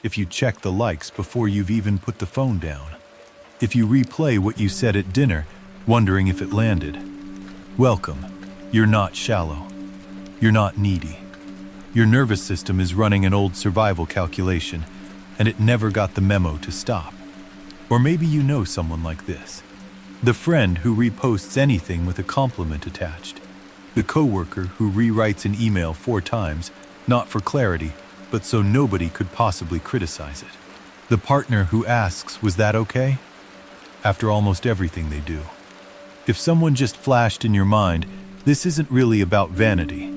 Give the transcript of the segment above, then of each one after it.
if you check the likes before you've even put the phone down, if you replay what you said at dinner, wondering if it landed. Welcome. You're not shallow. You're not needy. Your nervous system is running an old survival calculation, and it never got the memo to stop. Or maybe you know someone like this. The friend who reposts anything with a compliment attached. The coworker who rewrites an email 4 times, not for clarity, but so nobody could possibly criticize it. The partner who asks, "Was that okay?" after almost everything they do. If someone just flashed in your mind, this isn't really about vanity.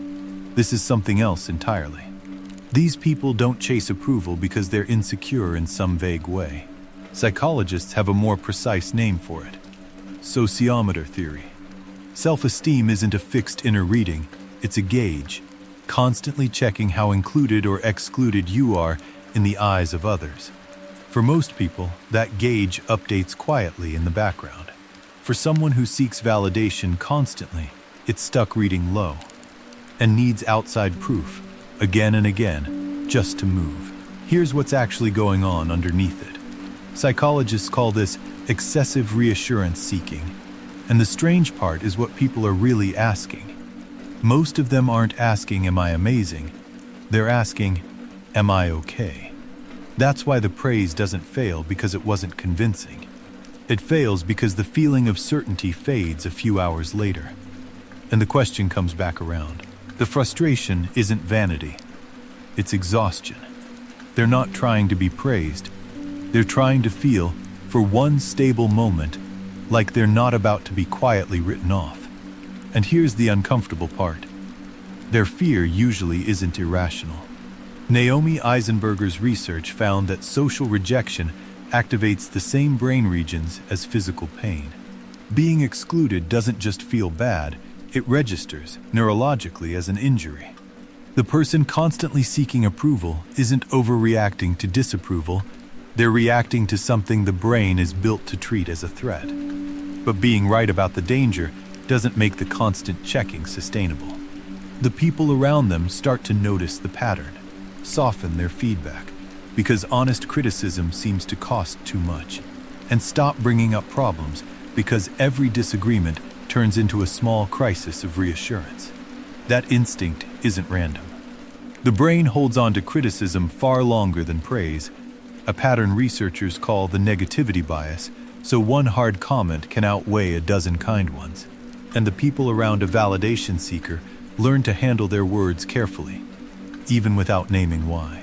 This is something else entirely. These people don't chase approval because they're insecure in some vague way. Psychologists have a more precise name for it: sociometer theory. Self-esteem isn't a fixed inner reading, it's a gauge, constantly checking how included or excluded you are in the eyes of others. For most people, that gauge updates quietly in the background. For someone who seeks validation constantly, it's stuck reading low and needs outside proof, again and again, just to move. Here's what's actually going on underneath it. Psychologists call this excessive reassurance seeking, and the strange part is what people are really asking. Most of them aren't asking, "Am I amazing?" They're asking, "Am I okay?" That's why the praise doesn't fail because it wasn't convincing. It fails because the feeling of certainty fades a few hours later. And the question comes back around. The frustration isn't vanity. It's exhaustion. They're not trying to be praised. They're trying to feel, for one stable moment, like they're not about to be quietly written off. And here's the uncomfortable part. Their fear usually isn't irrational. Naomi Eisenberger's research found that social rejection activates the same brain regions as physical pain. Being excluded doesn't just feel bad, it registers neurologically as an injury. The person constantly seeking approval isn't overreacting to disapproval, they're reacting to something the brain is built to treat as a threat. But being right about the danger doesn't make the constant checking sustainable. The people around them start to notice the pattern, soften their feedback, because honest criticism seems to cost too much, and stop bringing up problems because every disagreement turns into a small crisis of reassurance. That instinct isn't random. The brain holds on to criticism far longer than praise, a pattern researchers call the negativity bias, so one hard comment can outweigh a dozen kind ones. And the people around a validation seeker learn to handle their words carefully, even without naming why.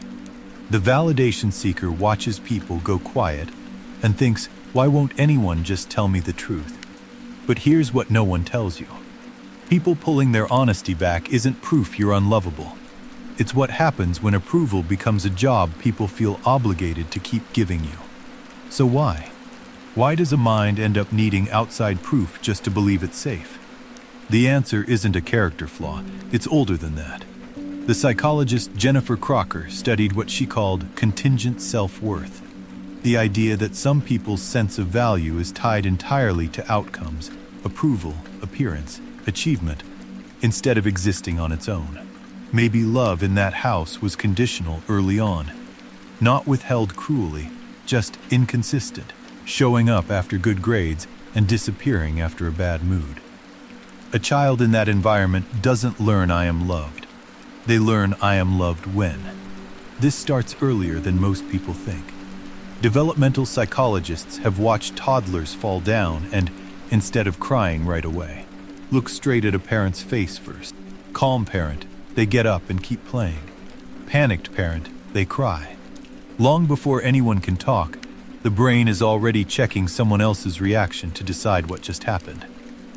The validation seeker watches people go quiet and thinks, "Why won't anyone just tell me the truth?" But here's what no one tells you. People pulling their honesty back isn't proof you're unlovable. It's what happens when approval becomes a job people feel obligated to keep giving you. So why? Why does a mind end up needing outside proof just to believe it's safe? The answer isn't a character flaw, it's older than that. The psychologist Jennifer Crocker studied what she called contingent self-worth, the idea that some people's sense of value is tied entirely to outcomes, approval, appearance, achievement, instead of existing on its own. Maybe love in that house was conditional early on, not withheld cruelly, just inconsistent, showing up after good grades and disappearing after a bad mood. A child in that environment doesn't learn "I am loved." They learn "I am loved when." This starts earlier than most people think. Developmental psychologists have watched toddlers fall down and, instead of crying right away, look straight at a parent's face first. Calm parent, they get up and keep playing. Panicked parent, they cry. Long before anyone can talk, the brain is already checking someone else's reaction to decide what just happened.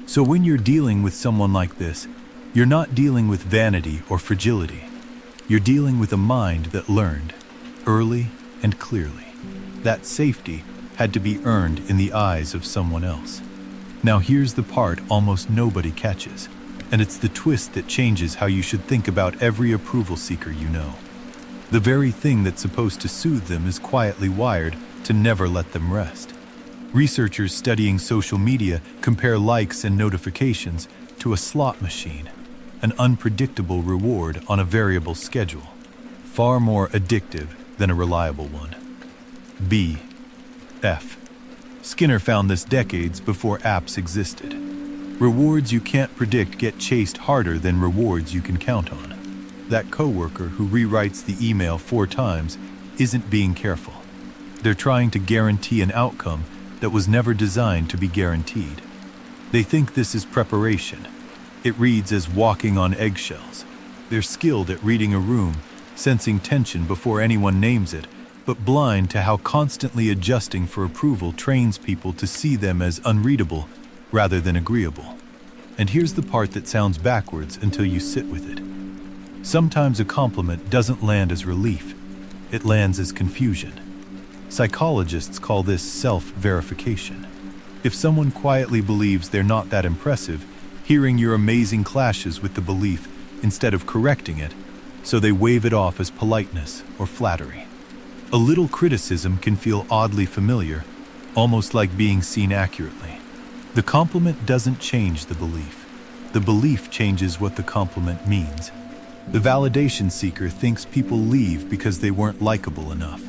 So when you're dealing with someone like this, you're not dealing with vanity or fragility. You're dealing with a mind that learned, early and clearly, that safety had to be earned in the eyes of someone else. Now here's the part almost nobody catches, and it's the twist that changes how you should think about every approval seeker you know. The very thing that's supposed to soothe them is quietly wired to never let them rest. Researchers studying social media compare likes and notifications to a slot machine, an unpredictable reward on a variable schedule, far more addictive than a reliable one. B. F. Skinner found this decades before apps existed. Rewards you can't predict get chased harder than rewards you can count on. That coworker who rewrites the email 4 times isn't being careful. They're trying to guarantee an outcome that was never designed to be guaranteed. They think this is preparation. It reads as walking on eggshells. They're skilled at reading a room, sensing tension before anyone names it, but blind to how constantly adjusting for approval trains people to see them as unreadable rather than agreeable. And here's the part that sounds backwards until you sit with it. Sometimes a compliment doesn't land as relief. It lands as confusion. Psychologists call this self-verification. If someone quietly believes they're not that impressive, hearing your amazing clashes with the belief instead of correcting it, so they wave it off as politeness or flattery. A little criticism can feel oddly familiar, almost like being seen accurately. The compliment doesn't change the belief. The belief changes what the compliment means. The validation seeker thinks people leave because they weren't likable enough.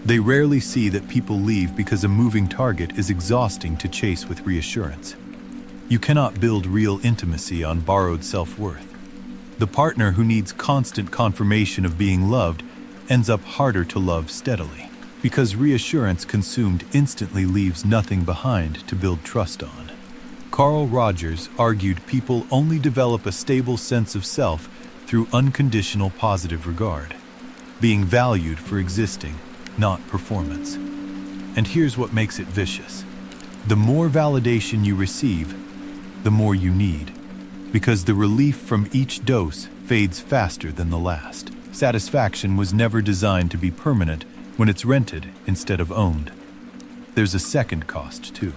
They rarely see that people leave because a moving target is exhausting to chase with reassurance. You cannot build real intimacy on borrowed self-worth. The partner who needs constant confirmation of being loved ends up harder to love steadily, because reassurance consumed instantly leaves nothing behind to build trust on. Carl Rogers argued people only develop a stable sense of self through unconditional positive regard, being valued for existing, not performance. And here's what makes it vicious. The more validation you receive, the more you need, because the relief from each dose fades faster than the last. Satisfaction was never designed to be permanent when it's rented instead of owned. There's a second cost, too.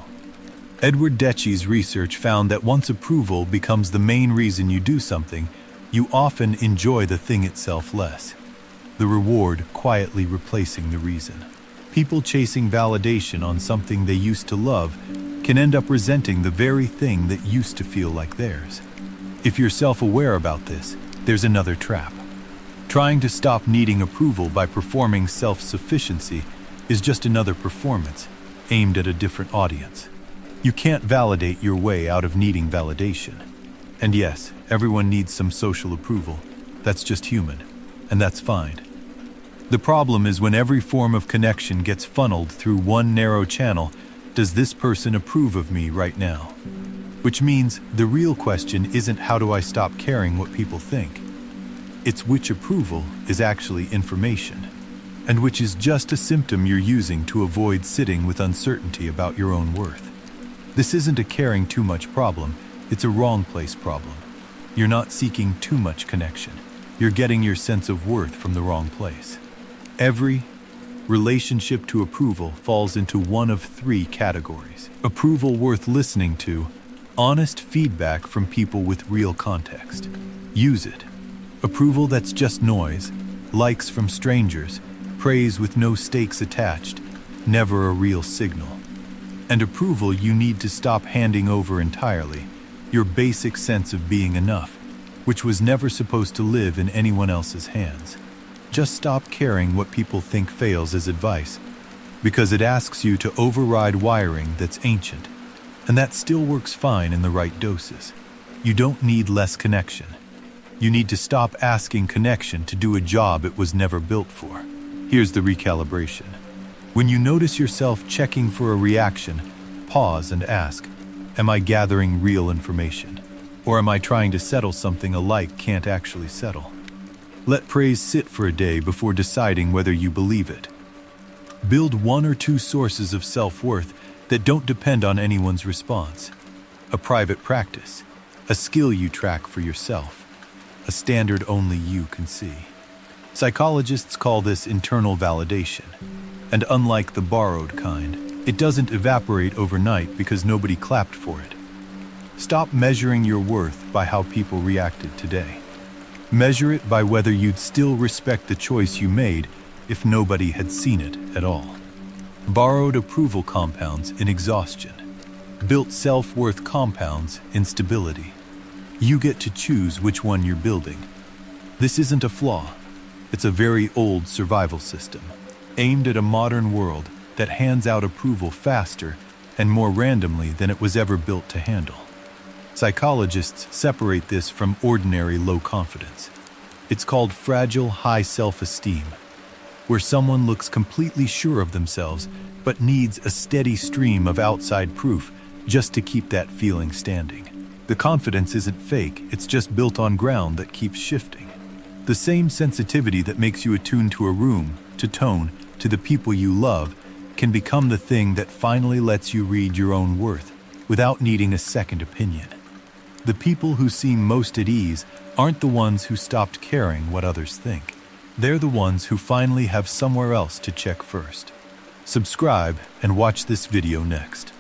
Edward Decci's research found that once approval becomes the main reason you do something, you often enjoy the thing itself less. The reward quietly replacing the reason. People chasing validation on something they used to love can end up resenting the very thing that used to feel like theirs. If you're self-aware about this, there's another trap. Trying to stop needing approval by performing self-sufficiency is just another performance, aimed at a different audience. You can't validate your way out of needing validation. And yes, everyone needs some social approval. That's just human, and that's fine. The problem is when every form of connection gets funneled through one narrow channel, does this person approve of me right now? Which means the real question isn't how do I stop caring what people think? It's which approval is actually information, and which is just a symptom you're using to avoid sitting with uncertainty about your own worth. This isn't a caring too much problem, it's a wrong place problem. You're not seeking too much connection. You're getting your sense of worth from the wrong place. Every relationship to approval falls into one of 3 categories. Approval worth listening to, honest feedback from people with real context. Use it. Approval that's just noise, likes from strangers, praise with no stakes attached, never a real signal. And approval you need to stop handing over entirely, your basic sense of being enough, which was never supposed to live in anyone else's hands. Just stop caring what people think fails as advice, because it asks you to override wiring that's ancient, and that still works fine in the right doses. You don't need less connection. You need to stop asking connection to do a job it was never built for. Here's the recalibration. When you notice yourself checking for a reaction, pause and ask, am I gathering real information? Or am I trying to settle something a like can't actually settle? Let praise sit for a day before deciding whether you believe it. Build 1 or 2 sources of self-worth that don't depend on anyone's response. A private practice, a skill you track for yourself, a standard only you can see. Psychologists call this internal validation, and unlike the borrowed kind, it doesn't evaporate overnight because nobody clapped for it. Stop measuring your worth by how people reacted today. Measure it by whether you'd still respect the choice you made if nobody had seen it at all. Borrowed approval compounds in exhaustion. Built self-worth compounds in stability. You get to choose which one you're building. This isn't a flaw. It's a very old survival system, aimed at a modern world that hands out approval faster and more randomly than it was ever built to handle. Psychologists separate this from ordinary low confidence. It's called fragile high self-esteem, where someone looks completely sure of themselves but needs a steady stream of outside proof just to keep that feeling standing. The confidence isn't fake, it's just built on ground that keeps shifting. The same sensitivity that makes you attuned to a room, to tone, to the people you love, can become the thing that finally lets you read your own worth without needing a second opinion. The people who seem most at ease aren't the ones who stopped caring what others think. They're the ones who finally have somewhere else to check first. Subscribe and watch this video next.